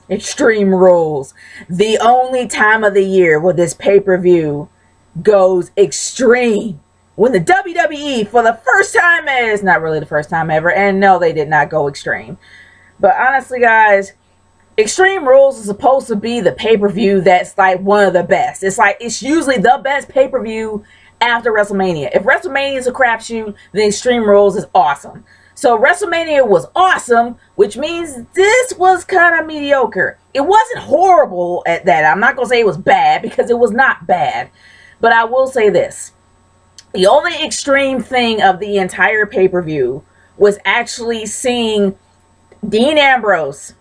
Extreme Rules. The only time of the year where this pay-per-view goes extreme. When the WWE, for the first time, it's not really the first time ever, and no, they did not go extreme. But honestly, guys, Extreme Rules is supposed to be the pay-per-view that's like one of the best. It's like, it's usually the best pay-per-view after WrestleMania. If WrestleMania is a crapshoot, then Extreme Rules is awesome. So WrestleMania was awesome, which means this was kind of mediocre. It wasn't horrible at that. I'm not going to say it was bad, because it was not bad. But I will say this. The only extreme thing of the entire pay-per-view was actually seeing Dean Ambrose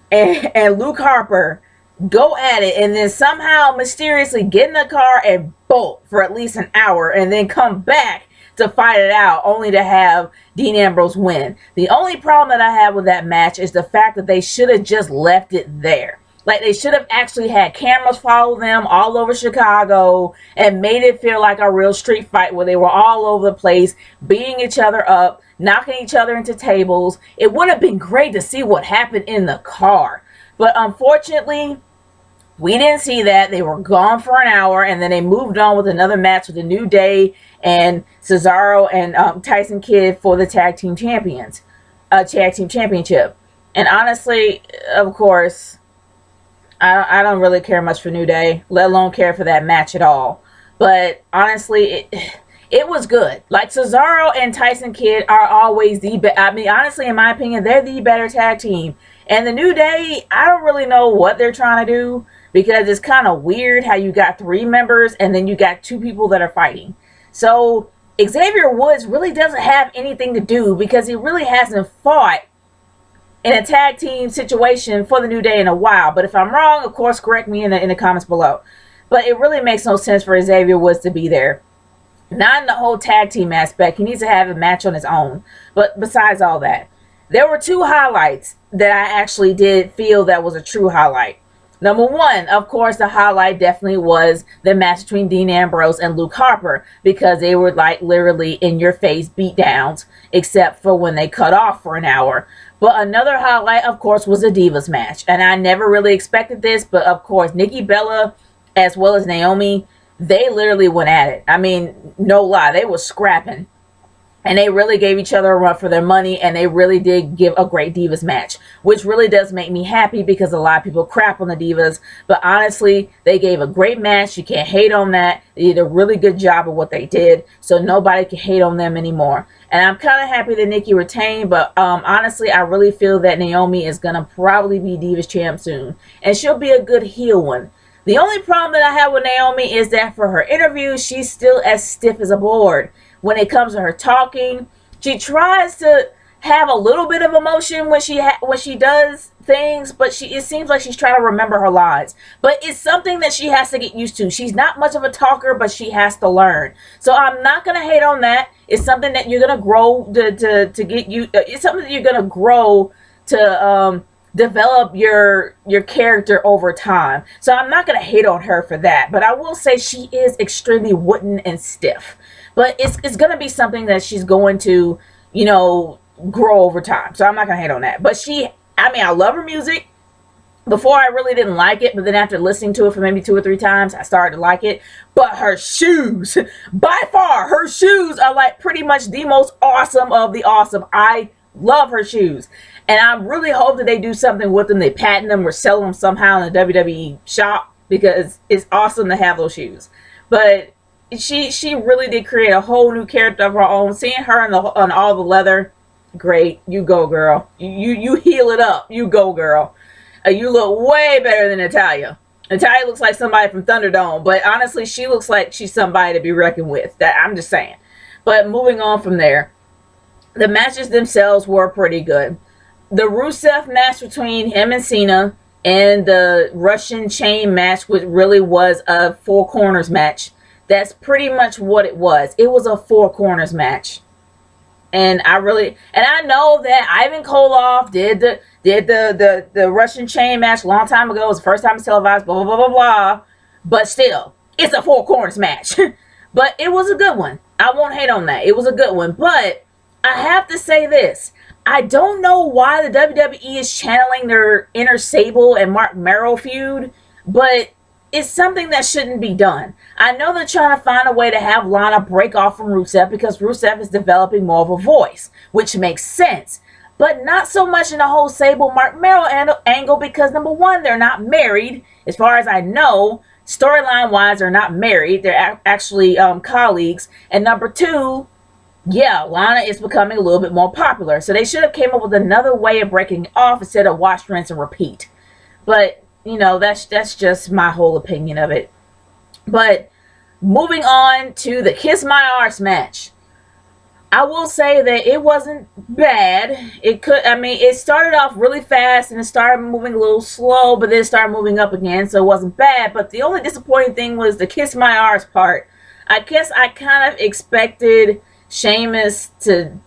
and Luke Harper go at it, and then somehow mysteriously get in the car and bolt for at least an hour, and then come back to fight it out, only to have Dean Ambrose win. The only problem that I have with that match is the fact that they should have just left it there. Like, they should have actually had cameras follow them all over Chicago and made it feel like a real street fight where they were all over the place, beating each other up, knocking each other into tables. It would have been great to see what happened in the car. But unfortunately, we didn't see that. They were gone for an hour, and then they moved on with another match with the New Day and Cesaro and Tyson Kidd for the tag team champions, tag team championship. And honestly, of course, I don't really care much for New Day, let alone care for that match at all. But honestly, it was good. Like, Cesaro and Tyson Kidd are always the best. I mean, honestly, in my opinion, they're the better tag team. And the New Day, I don't really know what they're trying to do, because it's kind of weird how you got 3 members and then you got 2 people that are fighting. So Xavier Woods really doesn't have anything to do, because he really hasn't fought in a tag team situation for the New Day in a while. But if I'm wrong, of course, correct me in the comments below. But it really makes no sense for Xavier Woods to be there. Not in the whole tag team aspect. He needs to have a match on his own. But besides all that, there were 2 highlights that I actually did feel that was a true highlight. Number 1, of course, the highlight definitely was the match between Dean Ambrose and Luke Harper, because they were like literally in your face beatdowns, except for when they cut off for an hour. But another highlight, of course, was the Divas match. And I never really expected this, but of course, Nikki Bella as well as Naomi, they literally went at it. I mean, no lie, they were scrapping. And they really gave each other a run for their money, and they really did give a great Divas match, which really does make me happy, because a lot of people crap on the Divas. But honestly, they gave a great match. You can't hate on that. They did a really good job of what they did, so nobody can hate on them anymore. And I'm kind of happy that Nikki retained, but honestly, I really feel that Naomi is going to probably be Divas champ soon, and she'll be a good heel one. The only problem that I have with Naomi is that for her interviews, she's still as stiff as a board. When it comes to her talking, she tries to have a little bit of emotion when she does things, but it seems like she's trying to remember her lines. But it's something that she has to get used to. She's not much of a talker, but she has to learn. So I'm not gonna hate on that. It's something that you're gonna grow to get you. It's something that you're gonna grow to develop your character over time. So I'm not gonna hate on her for that. But I will say she is extremely wooden and stiff. But it's going to be something that she's going to, grow over time. So I'm not going to hate on that. But I love her music. Before, I really didn't like it. But then after listening to it for maybe 2 or 3 times, I started to like it. But her shoes, by far, her shoes are like pretty much the most awesome of the awesome. I love her shoes. And I really hope that they do something with them. They patent them or sell them somehow in the WWE shop, because it's awesome to have those shoes. But she really did create a whole new character of her own. Seeing her on all the leather, great. You go, girl. You heal it up. You go, girl. You look way better than Natalya. Natalya looks like somebody from Thunderdome, but honestly, she looks like she's somebody to be reckoned with. That I'm just saying. But moving on from there, the matches themselves were pretty good. The Rusev match between him and Cena, and the Russian chain match, which really was a 4 corners match. That's pretty much what it was. It was a 4 corners match. And I know that Ivan Koloff did the Russian chain match a long time ago. It was the first time it's televised, blah, blah, blah, blah, blah. But still, it's a 4 corners match. But it was a good one. I won't hate on that. It was a good one. But I have to say this. I don't know why the WWE is channeling their inner Sable and Mark Merrill feud, but it's something that shouldn't be done. I know they're trying to find a way to have Lana break off from Rusev because Rusev is developing more of a voice, which makes sense. But not so much in the whole Sable Mark Merrill angle because, number one, they're not married. As far as I know, storyline wise, they're not married. They're actually colleagues. And number two, yeah, Lana is becoming a little bit more popular. So they should have came up with another way of breaking it off instead of wash, rinse, and repeat. But, you know, that's just my whole opinion of it. But moving on to the Kiss My Arse match. I will say that it wasn't bad. It started off really fast and it started moving a little slow, but then it started moving up again, so it wasn't bad. But the only disappointing thing was the Kiss My Arse part. I guess I kind of expected Sheamus to...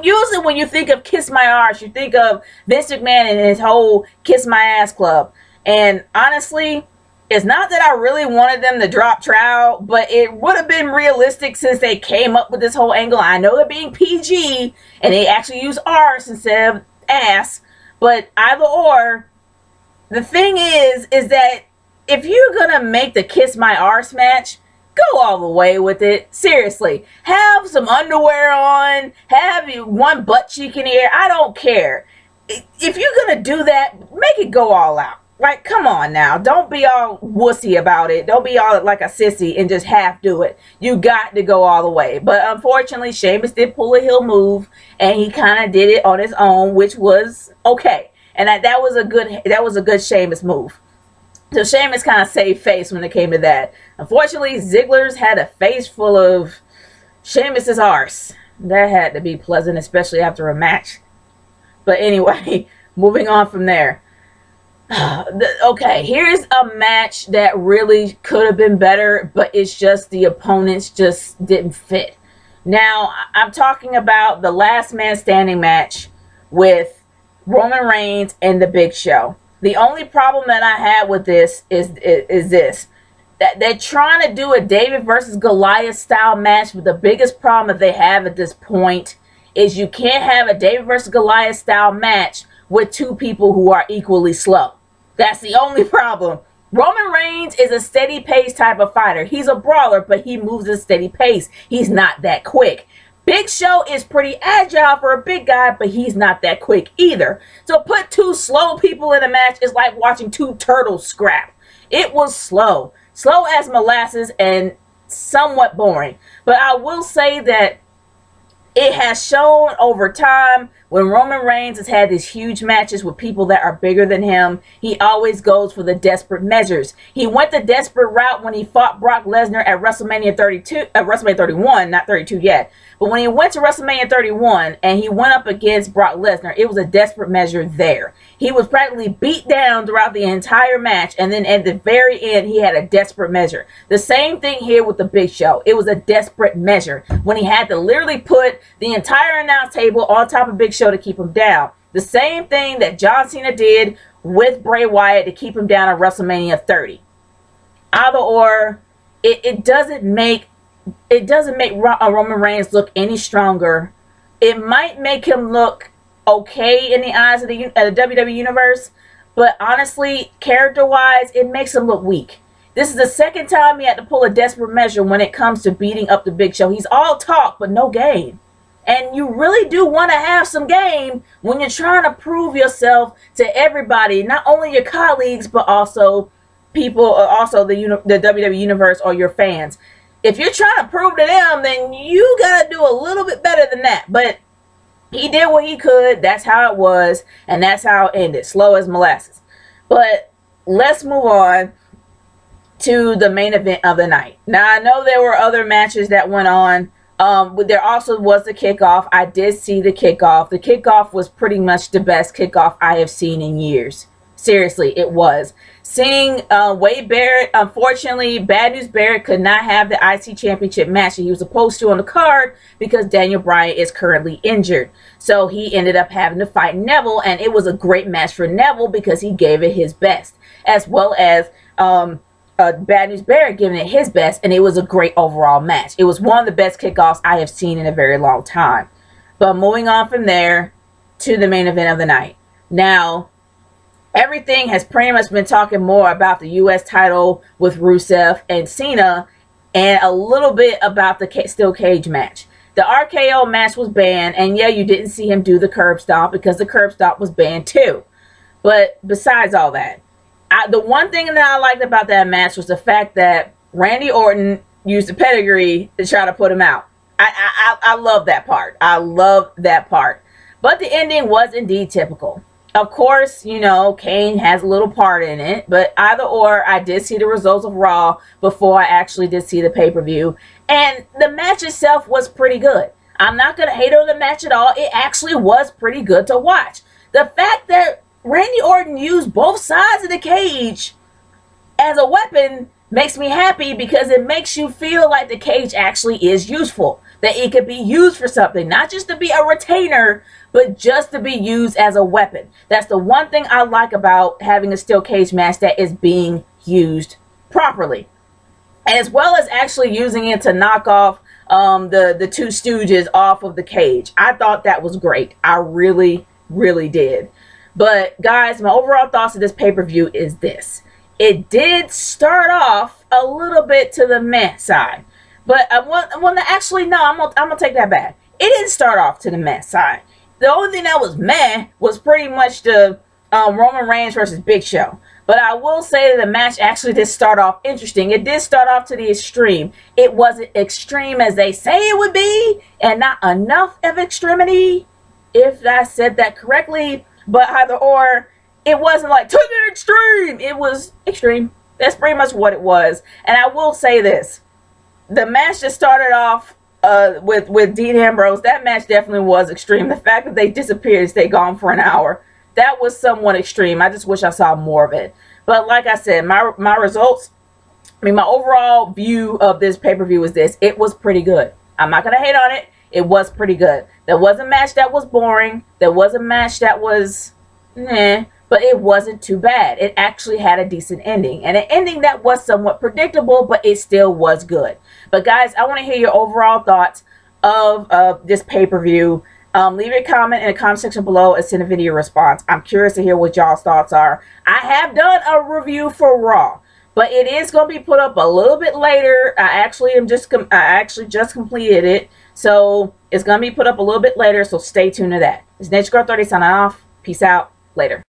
usually when you think of Kiss My Arse, you think of Vince McMahon and his whole Kiss My Ass Club. And honestly, it's not that I really wanted them to drop Trout, but it would have been realistic since they came up with this whole angle. I know they're being PG, and they actually use arse instead of ass, but either or, the thing is that if you're gonna make the Kiss My Arse match, go all the way with it. Seriously. Have some underwear on, have one butt cheek in the air, I don't care. If you're gonna do that, make it go all out. Like, come on now. Don't be all wussy about it. Don't be all like a sissy and just half do it. You got to go all the way. But unfortunately, Sheamus did pull a heel move, and he kind of did it on his own, which was okay. And that was a good Sheamus move. So Sheamus kind of saved face when it came to that. Unfortunately, Ziggler's had a face full of Sheamus's arse. That had to be pleasant, especially after a match. But anyway, moving on from there. Okay, here's a match that really could have been better, but it's just the opponents just didn't fit. Now, I'm talking about the last man standing match with Roman Reigns and the Big Show. The only problem that I had with this is this. That they're trying to do a David versus Goliath style match, but the biggest problem that they have at this point is you can't have a David versus Goliath style match with two people who are equally slow. That's the only problem. Roman Reigns is a steady pace type of fighter. He's a brawler, but he moves at a steady pace. He's not that quick. Big Show is pretty agile for a big guy, but he's not that quick either. So put two slow people in a match is like watching two turtles scrap. It was slow. Slow as molasses and somewhat boring. But I will say that it has shown over time when Roman Reigns has had these huge matches with people that are bigger than him, he always goes for the desperate measures. He went the desperate route when he fought Brock Lesnar at WrestleMania 31, not 32 yet. But when he went to WrestleMania 31 and he went up against Brock Lesnar, it was a desperate measure there. He was practically beat down throughout the entire match, and then at the very end, he had a desperate measure. The same thing here with the Big Show. It was a desperate measure when he had to literally put the entire announce table on top of Big Show to keep him down. The same thing that John Cena did with Bray Wyatt to keep him down at WrestleMania 30. Either or, it doesn't make Roman Reigns look any stronger. It might make him look okay in the eyes of the WWE Universe, but honestly, character-wise, it makes him look weak. This is the second time he had to pull a desperate measure when it comes to beating up the Big Show. He's all talk, but no game. And you really do want to have some game when you're trying to prove yourself to everybody, not only your colleagues, but also people, also the WWE Universe or your fans. If you're trying to prove to them, then you got to do a little bit better than that. But he did what he could. That's how it was. And that's how it ended. Slow as molasses. But let's move on to the main event of the night. Now, I know there were other matches that went on. But there also was the kickoff. I did see the kickoff. The kickoff was pretty much the best kickoff I have seen in years. Seriously, it was. Seeing Wade Barrett, unfortunately, Bad News Barrett could not have the IC Championship match that he was supposed to on the card because Daniel Bryan is currently injured. So he ended up having to fight Neville, and it was a great match for Neville because he gave it his best, as well as Bad News Barrett giving it his best, and it was a great overall match. It was one of the best kickoffs I have seen in a very long time. But moving on from there, to the main event of the night. Now, everything has pretty much been talking more about the U.S. title with Rusev and Cena, and a little bit about the steel cage match. The RKO match was banned, and yeah, you didn't see him do the curb stomp because the curb stomp was banned too. But besides all that, the one thing that I liked about that match was the fact that Randy Orton used the pedigree to try to put him out. I love that part. I love that part. But the ending was indeed typical. Of course, you know, Kane has a little part in it, but either or, I did see the results of Raw before I actually did see the pay-per-view, and the match itself was pretty good. I'm not going to hate on the match at all. It actually was pretty good to watch. The fact that Randy Orton used both sides of the cage as a weapon makes me happy, because it makes you feel like the cage actually is useful, that it could be used for something, not just to be a retainer, but just to be used as a weapon. That's the one thing I like about having a steel cage match, that is being used properly, and as well as actually using it to knock off the two Stooges off of the cage. I thought that was great. I really did. But guys, my overall thoughts of this pay-per-view is this: it did start off a little bit to the meh side, but I'm gonna take that back. It didn't start off to the meh side. The only thing that was meh was pretty much the Roman Reigns versus Big Show. But I will say that the match actually did start off interesting. It did start off to the extreme. It wasn't extreme as they say it would be, and not enough of extremity, if I said that correctly. But either or, it wasn't like to the extreme. It was extreme. That's pretty much what it was. And I will say this: the match that started off with Dean Ambrose, that match definitely was extreme. The fact that they disappeared and stayed gone for an hour, that was somewhat extreme. I just wish I saw more of it. But like I said, my results, my overall view of this pay-per-view is this: it was pretty good. I'm not gonna hate on it. It was pretty good. There was a match that was boring. There was a match that was but it wasn't too bad. It actually had a decent ending, and an ending that was somewhat predictable, but it still was good. But guys, I want to hear your overall thoughts of this pay-per-view. Leave a comment in the comment section below and send a video response. I'm curious to hear what y'all's thoughts are. I have done a review for Raw, but it is going to be put up a little bit later. I actually just completed it, so it's going to be put up a little bit later, so stay tuned to that. It's Naturegirl 30 signing off. Peace out. Later.